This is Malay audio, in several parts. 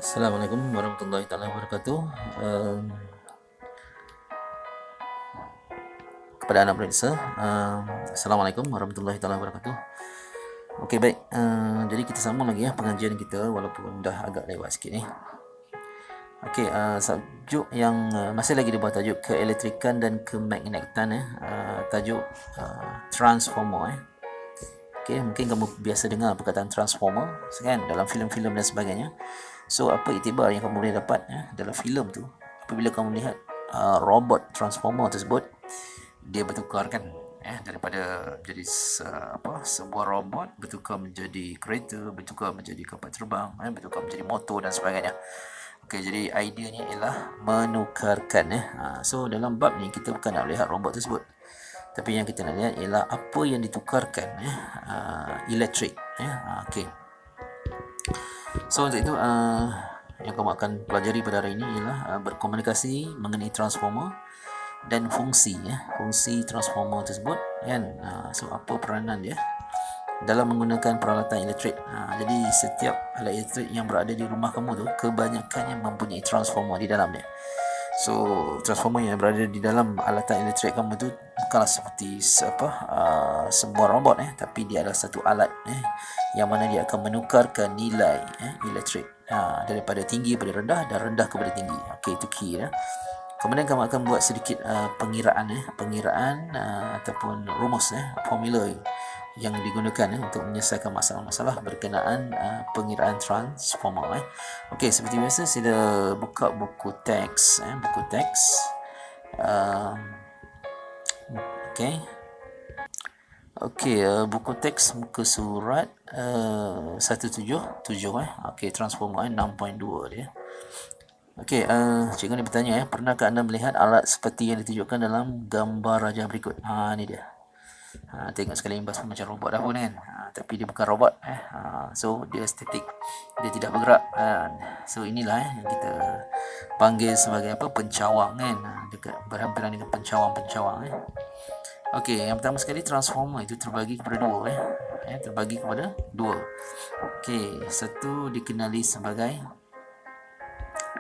Assalamualaikum warahmatullahi taala wabarakatuh. Kepada anak pemirsa, Assalamualaikum warahmatullahi taala wabarakatuh. Okey, baik. Jadi kita sambung lagi ya pengajian kita walaupun dah agak lewat sikit ni. Okey, tajuk yang masih lagi di bawah tajuk keelektrikan dan kemagnetan tajuk transformer Okey, mungkin kamu biasa dengar perkataan transformer kan dalam filem-filem dan sebagainya. So apa iktibar yang kamu boleh dapat dalam filem tu apabila kamu melihat robot transformer tersebut dia bertukar kan daripada menjadi sebuah robot bertukar menjadi kereta, bertukar menjadi kapal terbang, bertukar menjadi motor dan sebagainya. Okey, jadi ideanya ialah menukarkan so dalam bab ni kita bukan nak lihat robot tersebut, tapi yang kita nak lihat ialah apa yang ditukarkan elektrik okey. So untuk itu yang kamu akan pelajari pada hari ini ialah berkomunikasi mengenai transformer dan fungsi fungsi transformer tersebut kan. So apa peranan dia dalam menggunakan peralatan elektrik. Jadi setiap alat elektrik yang berada di rumah kamu tu kebanyakannya mempunyai transformer di dalam dia. So transformer yang berada di dalam alatan elektrik kamu tu bukanlah seperti sebuah robot tapi dia adalah satu alat yang mana dia akan menukarkan nilai elektrik daripada tinggi kepada rendah dan rendah kepada tinggi. Okey, itu key Kemudian kamu akan buat sedikit pengiraan ataupun rumus formula yang digunakan untuk menyelesaikan masalah-masalah berkenaan pengiraan transformer. Okey, seperti biasa sila buka buku teks buku teks muka surat 177 okey, transformer 6.2 dia. Okey, cikgu ni bertanya pernahkah anda melihat alat seperti yang ditunjukkan dalam gambar rajah berikut? Ni dia. Tengok sekali imbas pun macam robot dah pun kan. Tapi dia bukan robot so dia statik, dia tidak bergerak. So inilah yang kita panggil sebagai pencawang kan. Dekat berhampiran dengan pencawang. Okey, yang pertama sekali transformer itu terbagi kepada dua terbagi kepada dua. Okey, satu dikenali sebagai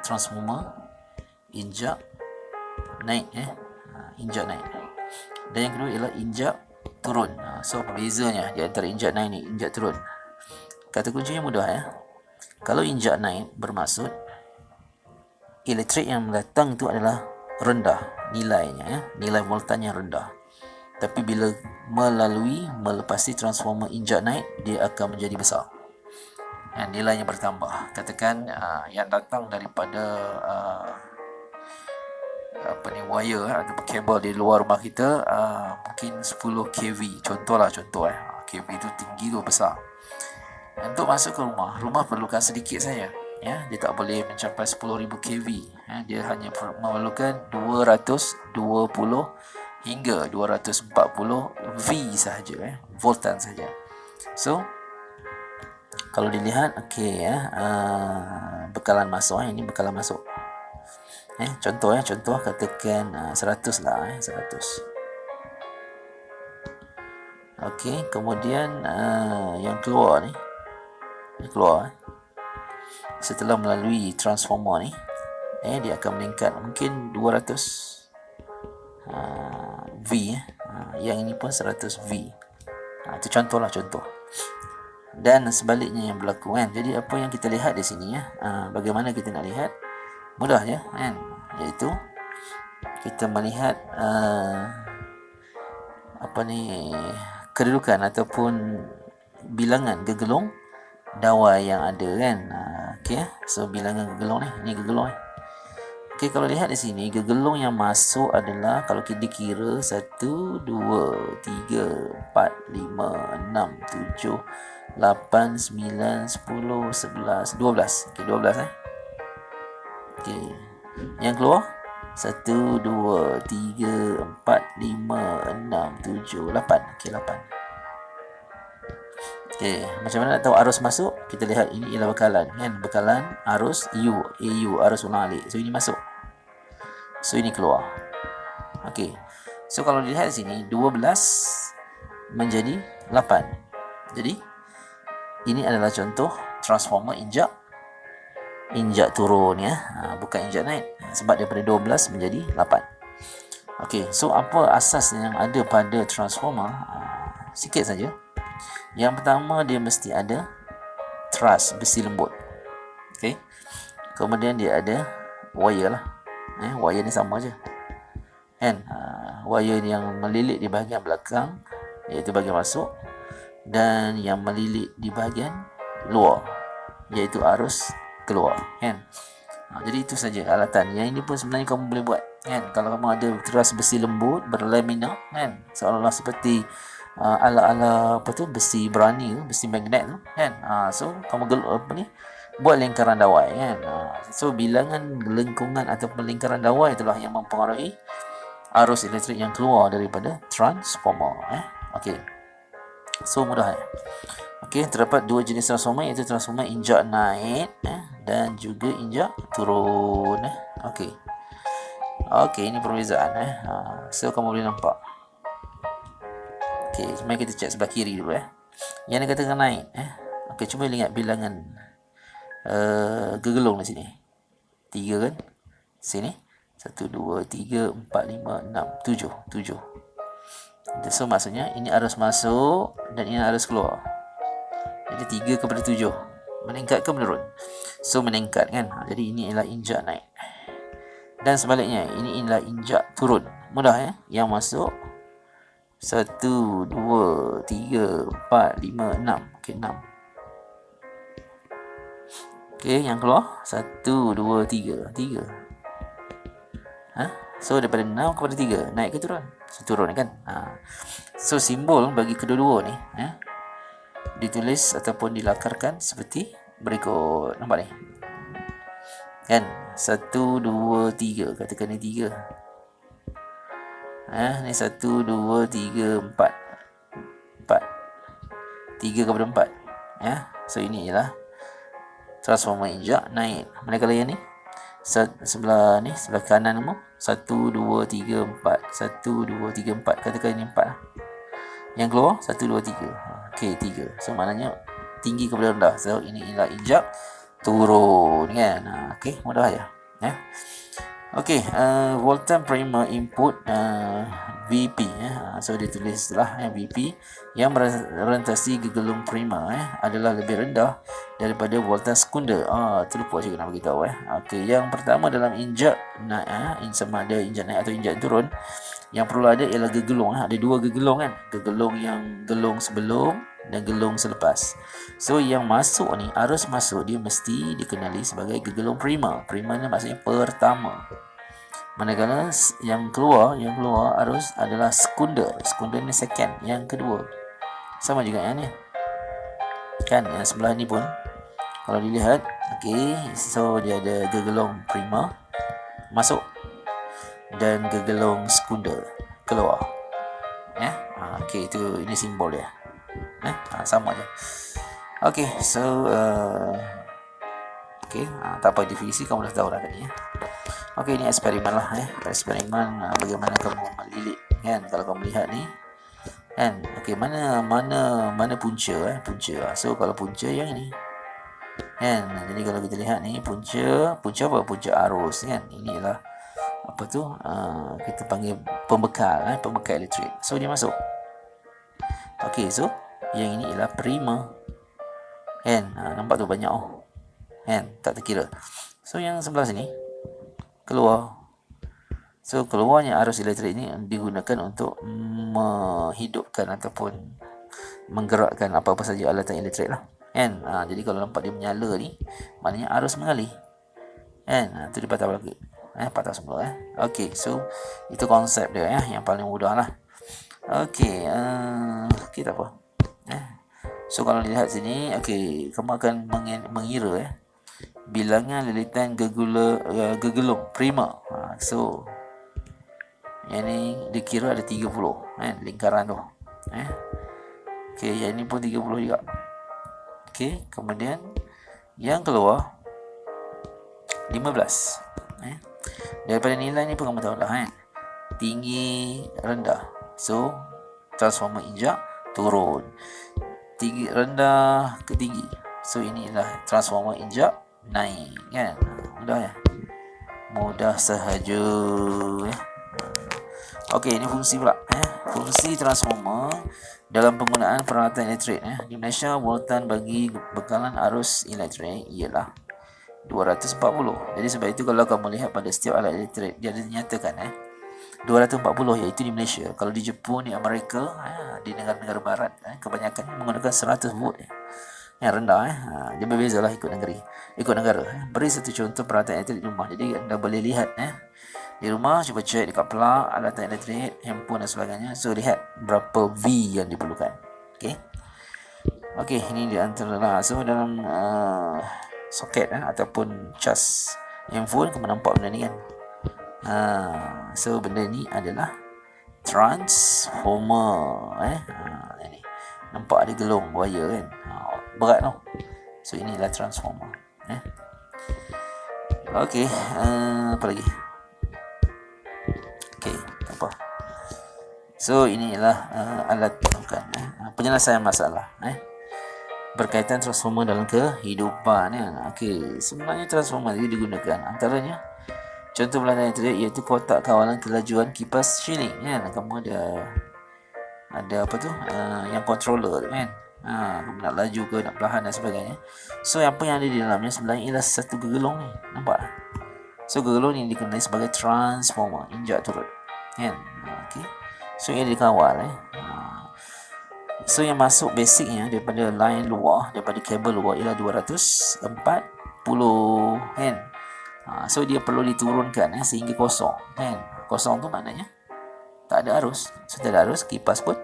transformer injak naik injak naik, dan yang kedua ialah injak turun. So bezanya di antara injak naik ni injak turun, kata kuncinya mudah Kalau injak naik bermaksud elektrik yang datang itu adalah rendah nilainya nilai voltanya rendah. Tapi bila melepasi transformer injak naik, dia akan menjadi besar nilainya bertambah. Katakan yang datang daripada wire atau kabel di luar rumah kita mungkin 10 kV contoh kV itu tinggi tu besar. Untuk masuk ke rumah perlukan sedikit saja dia tak boleh mencapai 10,000 kV dia hanya memerlukan 220 hingga 240 V sahaja voltan saja. So kalau dilihat bekalan masuk ini bekalan masuk contoh katakan 100 lah 100. Okey, kemudian yang keluar setelah melalui transformer ni dia akan meningkat mungkin 200 V yang ini pun 100 V. Itu contoh. Dan sebaliknya yang berlaku Jadi apa yang kita lihat di sini bagaimana kita nak lihat? Mudah iaitu kita melihat kedudukan ataupun bilangan gegelung dawai yang ada so bilangan gegelung ni gegelung Okey, kalau lihat di sini gegelung yang masuk adalah kalau kita dikira 1 2 3 4 5 6 7 8 9 10 11 12. Okey, 12 Okey. Yang keluar 1 2 3 4 5 6 7 8. Okey, 8. Okey, macam mana nak tahu arus masuk? Kita lihat ini ialah bekalan bekalan arus AU arus ulang-alik. So ini masuk. So ini keluar. Okey. So kalau dilihat di sini 12 menjadi 8. Jadi ini adalah contoh transformer injak injak turun ya, bukan injak naik, sebab daripada 12 menjadi 8. Okey, so apa asas yang ada pada transformer? Sikit saja. Yang pertama, dia mesti ada truss besi lembut. Okey. Kemudian dia ada wire lah. Wire ni sama je. Kan? Wire yang melilit di bahagian belakang iaitu bahagian masuk, dan yang melilit di bahagian luar iaitu arus keluar, kan? Jadi itu saja alatan. Yang ini pun sebenarnya kamu boleh buat, kan? Kalau kamu ada truss besi lembut berlamina, kan, seolah-olah seperti ala-ala apa tu, besi berani tu, besi magnet tu, kan? So kamu buat lingkaran dawai, kan? So bilangan lengkungan atau lingkaran dawai itulah yang mempengaruhi arus elektrik yang keluar daripada transformer. Okey. So mudah. Okey, terdapat dua jenis transformer, iaitu transformer injak naik dan juga injak turun. Okey. Okey, ini perbezaan. So kamu boleh nampak. Okey, mari kita cek sebelah kiri dulu. Yang ni katakan naik. Okey, cuba ingat bilangan gegelung di sini. 3 kan? Sini 1, 2, 3, 4, 5, 6, 7. So maksudnya ini arus masuk dan ini arus keluar. Jadi 3 kepada 7. Meningkat ke menurun? So meningkat, kan? Jadi ini ialah injak naik. Dan sebaliknya, ini ialah injak turun. Mudah ya? Yang masuk 1, 2, 3, 4, 5, 6. Okey, 6. Okey, yang keluar 1, 2, 3. 3. So daripada 6 kepada 3, naik ke turun? So turun, kan? So simbol bagi kedua-dua ni ditulis ataupun dilakarkan seperti berikut. Nampak ni? Kan? 1, 2, 3. Katakan ni 3. Ni 1, 2, 3, 4. 3 kepada 4. So ini ialah transformer injak naik. Manakala yang ni sebelah kanan kamu 1, 2, 3, 4. 1, 2, 3, 4. Katakan ini 4 lah. Yang keluar 1, 2, 3. Okey, 3. So maknanya tinggi kepada rendah. So ini ialah injak turun, kan? Okey, mudah aja. Okey, voltage primer input VP. So ditulis lah VP yang merentasi gegelung primer adalah lebih rendah daripada voltage sekunder. Terlupa juga nak beritahu. Okey, yang pertama dalam injak naik, sama ada injak naik atau injak turun, yang perlu ada ialah gegelung. Ada dua gegelung, kan? Gegelung yang gelung sebelum dan gelung selepas. So yang masuk ni, arus masuk dia mesti dikenali sebagai gegelung primer. Primer ni maksudnya pertama. Manakala yang keluar arus adalah sekunder. Sekunder ni second, yang kedua. Sama juga yang ni, kan? Yang sebelah ni pun kalau dilihat, okey, so dia ada gegelung primer masuk dan gegelung sekunder keluar. Okey, itu ini simbol dia. Sama je. Okey, so okey, tak apa definisi kamu dah tahu dah tadi. Okey, ini eksperimen lah. Eksperimen bagaimana kamu melilit, kan? Kalau kamu lihat ni, kan? Okey, mana punca, punca. So kalau punca yang ini, kan? Jadi kalau kita lihat ni punca apa? Punca arus, kan? Ini ialah apa tu? Kita panggil pembekal elektrik. So dia masuk. Okey, so yang ini ialah primer, kan? Nampak tu banyak kan? Tak terkira. So yang sebelah sini keluar. So keluarnya arus elektrik ini digunakan untuk menghidupkan ataupun menggerakkan apa-apa saja alatan elektrik lah, kan? Jadi kalau nampak dia menyala ni, maknanya arus mengalir, kan? Itu dia patah balik, patah semula. Okey, so itu konsep dia yang paling mudah lah. Okey, kita apa? So kalau lihat sini, okey, kamu akan mengira bilangan lilitan gegelung primer. So yang ni dikira ada 30, lingkaran tu. Okey, yang ni pun 30 juga. Okey, kemudian yang keluar 15. Daripada nilai ni pun kamu tahu dah, tinggi rendah. So transformer injak turun, tinggi rendah ke tinggi. So ini adalah transformer injak naik kan. Mudah ya, mudah sahaja ya. Okey, ini fungsi pula fungsi transformer dalam penggunaan peralatan elektrik di Malaysia. Voltan bagi bekalan arus elektrik ialah 240. Jadi sebab itu kalau kamu lihat pada setiap alat elektrik dia ada dinyatakan 240, iaitu di Malaysia. Kalau di Jepun, di Amerika, di negara-negara barat kebanyakan menggunakan 100 volt yang rendah dia berbezalah ikut negeri, ikut negara. Beri satu contoh peralatan elektrik di rumah. Jadi anda boleh lihat di rumah, cuba cek dekat plug alatan elektrik, handphone dan sebagainya. So lihat berapa V yang diperlukan. Okey, ini di antara lah. So dalam soket ataupun cas handphone kamu nampak benda ni kan. So benda ni adalah transformer ini. Nampak ada gelung wire kan. Berat tau. So inilah transformer Okey, apa lagi? Okey, apa? So inilah alat penyelesaian masalah berkaitan transformer dalam kehidupan Okey, sebenarnya transformer ini digunakan antaranya, contoh peralatan elektrik iaitu kotak kawalan kelajuan kipas shielding kamu ada apa tu yang controller kan. Kamu nak laju ke nak perlahan dan sebagainya. So apa yang ada di dalamnya sebenarnya ialah satu gegelung ni, nampak? So gegelung ni dikenali sebagai transformer, injak turut kan. Okey, so ia dikawal so yang masuk basicnya daripada line luar, daripada kabel luar ialah 240 kan. So dia perlu diturunkan sehingga kosong kan. Kosong tu maknanya tak ada arus. So tak ada arus, kipas pun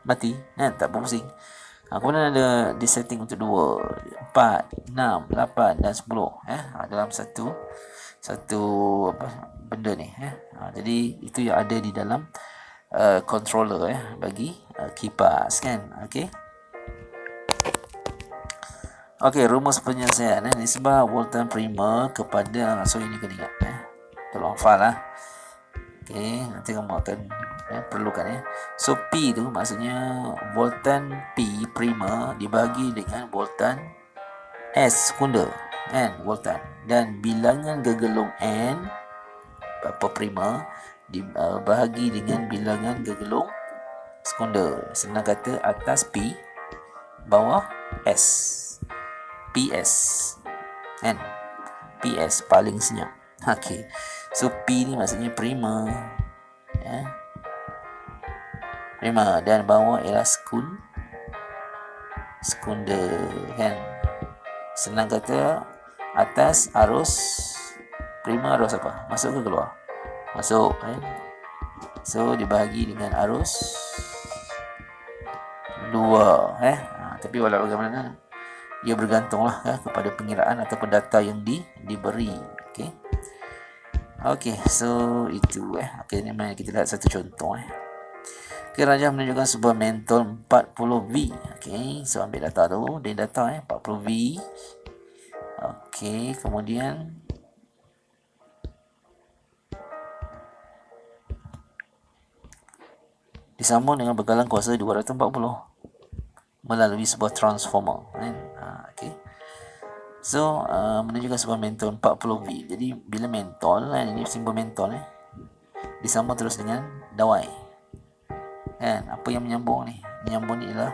mati tak berfungsi. Kemudian ada disetting untuk 2, 4, 6, 8 dan 10 dalam satu benda ni jadi itu yang ada di dalam controller bagi kipas kan. Okey, rumus penyelesaian nisbah voltan primer kepada, so ini kena ingat tolong hafal Okey, nanti kamu akan perlukan So P tu maksudnya voltan P primer dibagi dengan voltan S sekunder voltan, dan bilangan gegelung N apa primer dibahagi dengan bilangan gegelung sekunder. Senang kata, atas P, bawah S. PS PS paling senyap. Okey, so P ni maksudnya primer primer, dan bawah ialah sekunder kan. Senang kata, atas arus primer, arus apa? Masuk ke keluar? Masuk so dibahagi dengan arus 2 tapi walau bagaimana ia bergantunglah kepada pengiraan ataupun data yang diberi. Okey, so itu okey, ni mari kita lihat satu contoh Rajah menunjukkan sebuah mentol 40V. Okey, so ambil data tu, dia data 40V. Okey, kemudian disambung dengan bekalan kuasa 240 melalui sebuah transformer okey. So menunjukkan sebuah mentol 40V. Jadi bila mentol ini simbol mentol disambung terus dengan dawai apa yang menyambung ni? Menyambung ni ialah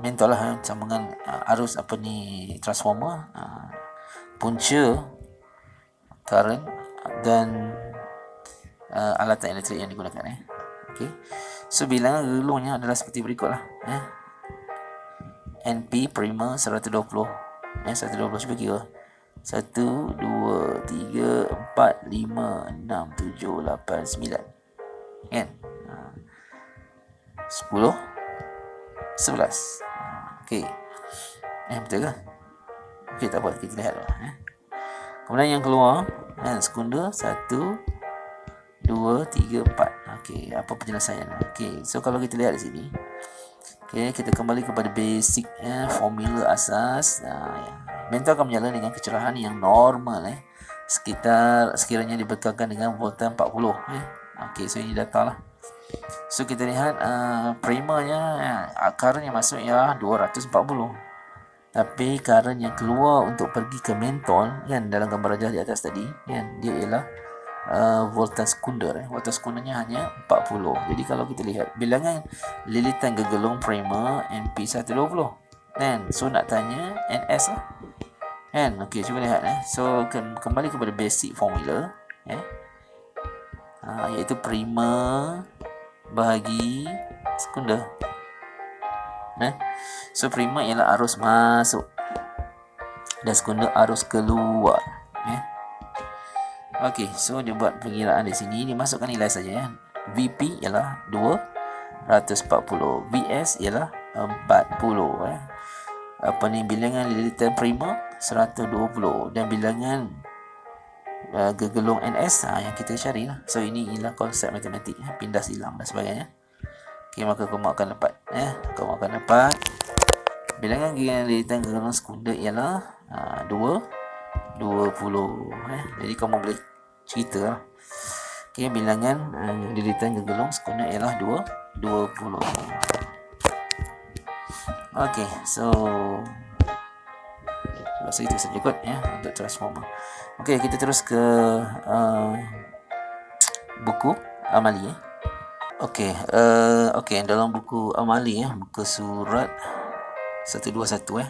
mentol lah sambungan arus apa ni transformer, punca current dan alatan elektrik yang digunakan okey. So bilangan gegelungnya adalah seperti berikutlah NP primer 120 120 cuba kira 1 2 3 4 5 6 7 8 9 kan 10 11 okey betul ke? Okey, tak apa, kita lihat kemudian yang keluar sekunder 1 2 3 4 okey, apa penyelesaian so kalau kita lihat di sini kita kembali kepada basic formula asas mentol akan menyala dengan kecerahan yang normal sekiranya dibekalkan dengan voltan 40 okey, so ini data lah. So kita lihat primernya current yang masuk ialah 240 Tapi current yang keluar untuk pergi ke mentol kan, dalam gambar rajah di atas tadi kan, dia ialah voltage sekunder. Voltage sekundernya hanya 40. Jadi kalau kita lihat bilangan lilitan gegelung primer NP120 kan, so nak tanya NS lah kan. Okey, cuba lihat so kembali kepada basic formula iaitu primer bahagi sekunder. So primer ialah arus masuk dan sekunder arus keluar. Okey, so dia buat pengiraan di sini. Dia masukkan nilai saja VP ialah 240, VS ialah 40 bilangan lilitan primer 120 dan bilangan gegelung NS yang kita cari lah. So ini ialah konsep matematik pindah silang dan sebagainya. Okey, maka kamu akan dapat bilangan lilitan gegelung sekunder ialah 20. Jadi kamu boleh cerita lah. Okey, bilangan lilitan gegelung sekunder ialah 20. Okey, so rasa itu saja kot untuk transformer. Okey, kita terus ke buku amali Okey, dalam buku amali buku surat 121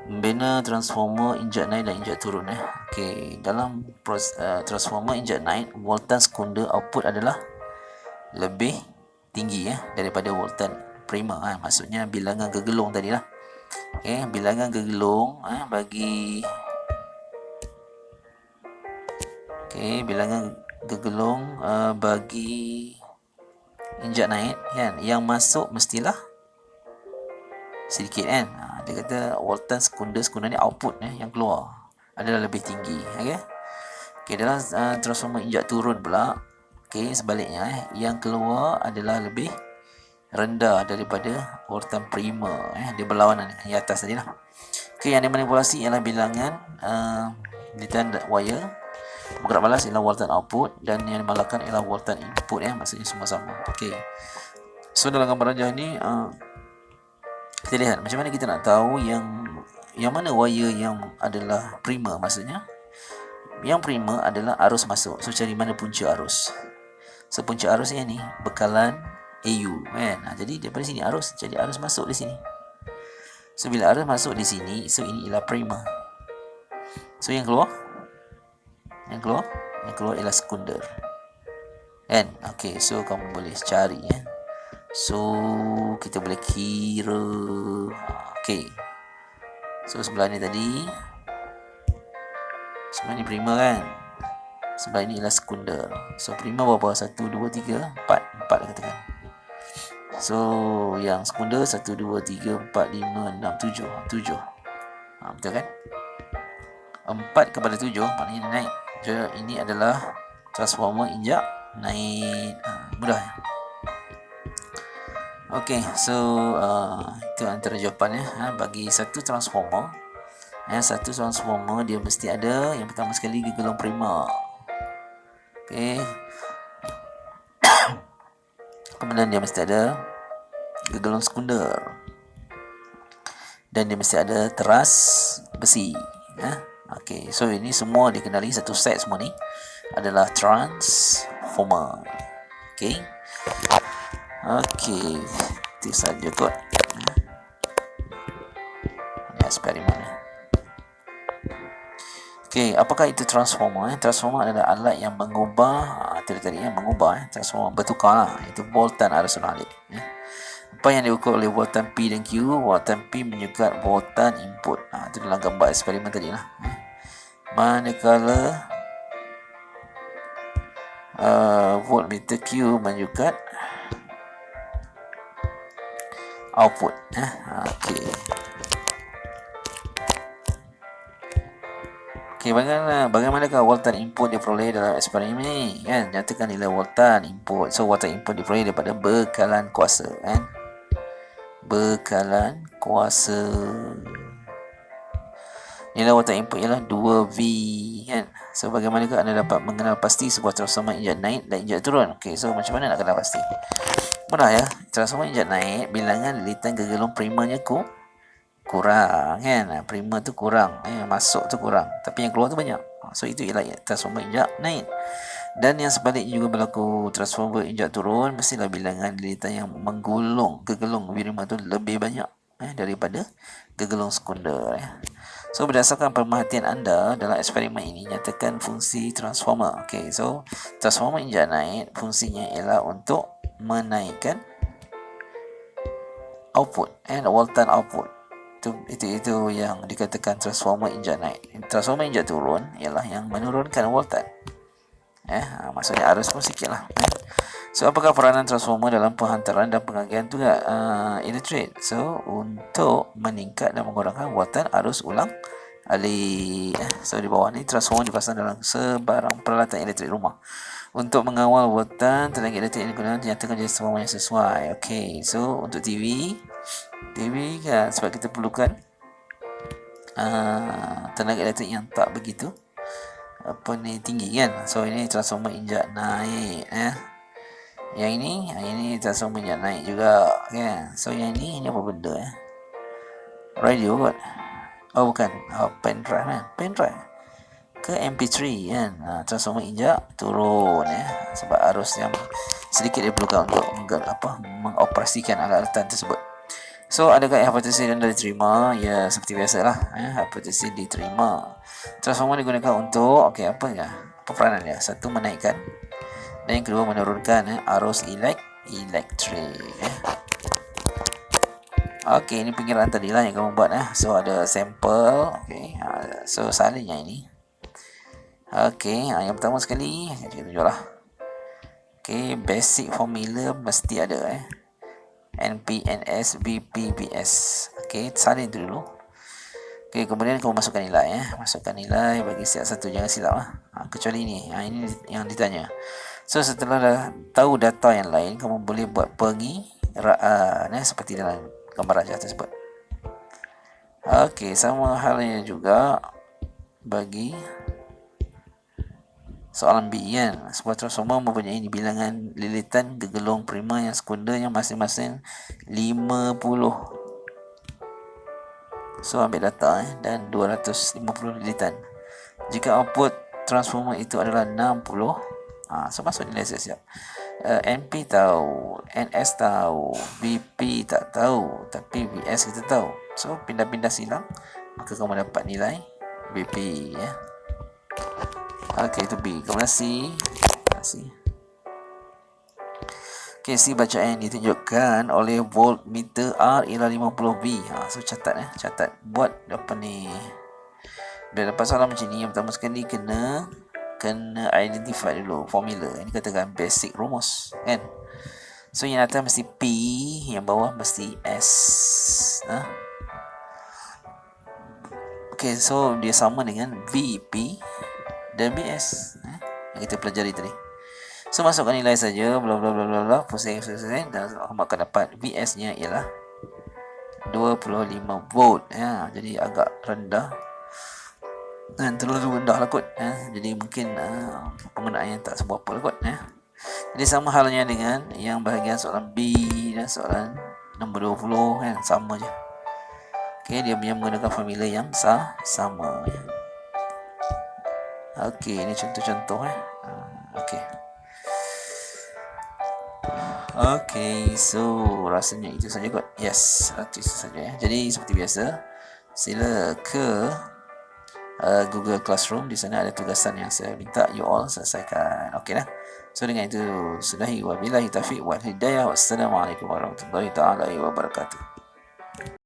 membina transformer injak naik dan injak turun Okey, dalam transformer injak naik, voltan sekunder output adalah lebih tinggi daripada voltan primer maksudnya bilangan gegelung tadi lah. Okey, bilangan gegelung bagi bilangan gegelung bagi injak naik kan, yang masuk mestilah sedikit kan. Dia kata voltan sekunder ni output yang keluar adalah lebih tinggi. Okey, dalam transformer injak turun pula, sebaliknya yang keluar adalah lebih rendah daripada voltan primer. Dia berlawanan dengan yang atas tadi lah. Okey, yang dimanipulasi ialah bilangan lilitan wire, bergerak balas ialah voltan output dan yang dimalahkan ialah voltan input maksudnya semua sama. Okey, so dalam gambar rajah ni kita lihat macam mana kita nak tahu yang mana wire yang adalah primer. Maksudnya yang primer adalah arus masuk. So cari mana punca arus. So punca arusnya ni bekalan AU kan. Jadi daripada sini arus, jadi arus masuk di sini. So bila arus masuk di sini, so ini ialah primer. So yang keluar ialah sekunder kan. Okey, so kamu boleh cari so kita boleh kira. Okey, so sebelah ni tadi, sebelah ni primer kan, sebelah ni ialah sekunder. So primer berapa? 1, 2, 3, 4 lah katakan. So yang sekunder 1, 2, 3, 4, 5, 6, 7 betul kan? 4 kepada 7 maknanya naik. So ini adalah transformer injak naik. Mudah. Okey, so itu antara jawapannya bagi satu transformer. Satu transformer dia mesti ada yang pertama sekali gegelung primer. Okey. Kemudian dia mesti ada gegelung sekunder. Dan dia mesti ada teras besi. Okey, so ini semua dikenali, satu set semua ni adalah transformer. Okey. Okey, itu saja kot. Ini eksperimen. Okey, apakah itu transformer? Transformer adalah alat yang mengubah transformer bertukar lah. Itu voltan arus balik. Apa yang diukur oleh voltan P dan Q? Voltan P menyukat voltan input. Itu dalam gambar eksperimen tadi lah. Manakala voltmeter Q menyukat output. Okey, bagaimanakah voltan input diperoleh dalam eksperimen ni kan? Nyatakan nilai voltan input. So voltan input diperoleh daripada bekalan kuasa kan. Bekalan kuasa. Nilai voltan input ialah 2V kan. So bagaimanakah anda dapat mengenal pasti sebuah transformer injak naik dan injak turun? Okey, so macam mana nak kenal pasti? Mudah Transformer injak naik, bilangan lilitan gegelung primernya kurang kan, prima tu kurang, masuk tu kurang, tapi yang keluar tu banyak. So itu ialah transformer injak naik. Dan yang sebaliknya juga berlaku, transformer injak turun, mestilah bilangan lilitan yang kegelung birima tu lebih banyak daripada kegelung sekunder. So berdasarkan pemerhatian anda dalam eksperimen ini, nyatakan fungsi transformer. Okay, so transformer injak naik fungsinya ialah untuk menaikkan output voltan output. Itu yang dikatakan transformer injak naik. Transformer injak turun ialah yang menurunkan voltan. Maksudnya arus pun sikit lah. So apakah peranan transformer dalam penghantaran dan pengagihan tu elektrik? So untuk meningkat dan mengurangkan voltan arus ulang alik. So di bawah ni, transformer dipasang dalam sebarang peralatan elektrik rumah untuk mengawal voltan tenaga elektrik yang digunakan, dinyatakan jenis transformer yang sesuai. Okay, so untuk TV kan, sebab kita perlukan tenaga elektrik yang tak begitu tinggi kan. So ini transformer injak naik. Yang ini transformer injak naik juga kan. So yang ini apa benda radio kot. Oh bukan, pendrive kan, pendrive ke MP3 kan. Transformer injak turun sebab arus yang sedikit diperlukan untuk mengoperasikan alat-alatan tersebut. So adakah hipotesis anda diterima? Ya, seperti biasalah, hipotesis diterima. Transformer digunakan untuk apa peranan dia? Satu, menaikkan, dan yang kedua menurunkan arus elektrik. Okey, ini pengiraan tadi lah yang kamu buat. So ada sampel. Okey, so salinnya ini. Okey, yang pertama sekali kita tunjuklah. Okey, basic formula mesti ada NP, NS, VP, VS. Okey, salin tu dulu. Okey, kemudian kamu masukkan nilai masukkan nilai bagi setiap satu, jangan silap kecuali ini. Ini yang ditanya. So setelah dah tahu data yang lain, kamu boleh buat pengiraan seperti dalam gambar rajah tersebut. Okey, sama halnya juga bagi soalan B kan. Sebuah transformer mempunyai bilangan lilitan gegelung prima yang sekundernya masing-masing 50. So ambil data dan 250 lilitan. Jika output transformer itu adalah 60, so masuk nilai siap-siap. NP tahu, NS tahu, VP tak tahu, tapi VS kita tahu. So pindah-pindah silang, maka kamu dapat nilai VP Okey, itu B. Kemudian C. Okey, C bacaan yang ditunjukkan oleh voltmeter R ialah 50V. So catat. Buat apa ni? Dah dapat soalan macam ni, yang pertama sekali kena identify dulu formula. Ini katakan basic rumus kan. So yang atas mesti P, yang bawah mesti S. Okey, so dia sama dengan VP dan BS yang kita pelajari tadi. So masukkan nilai saja, bla bla bla bla bla, pusing dan kamu akan dapat VS nya ialah 25 volt jadi agak rendah dan terlalu rendah lah kot jadi mungkin penggunaan yang tak seberapa lah kot Jadi sama halnya dengan yang bahagian soalan B dan soalan nombor 20 sama je. Okey, dia menggunakan formula yang sama Okey, ini contoh-contoh Okey, so rasanya itu saja kot. Yes, itu saja Jadi seperti biasa, sila ke Google Classroom. Di sana ada tugasan yang saya minta you all selesaikan. Okey dah. So dengan itu sudahi, wabillahi taufiq wal hidayah. Wassalamualaikum warahmatullahi taala wabarakatuh.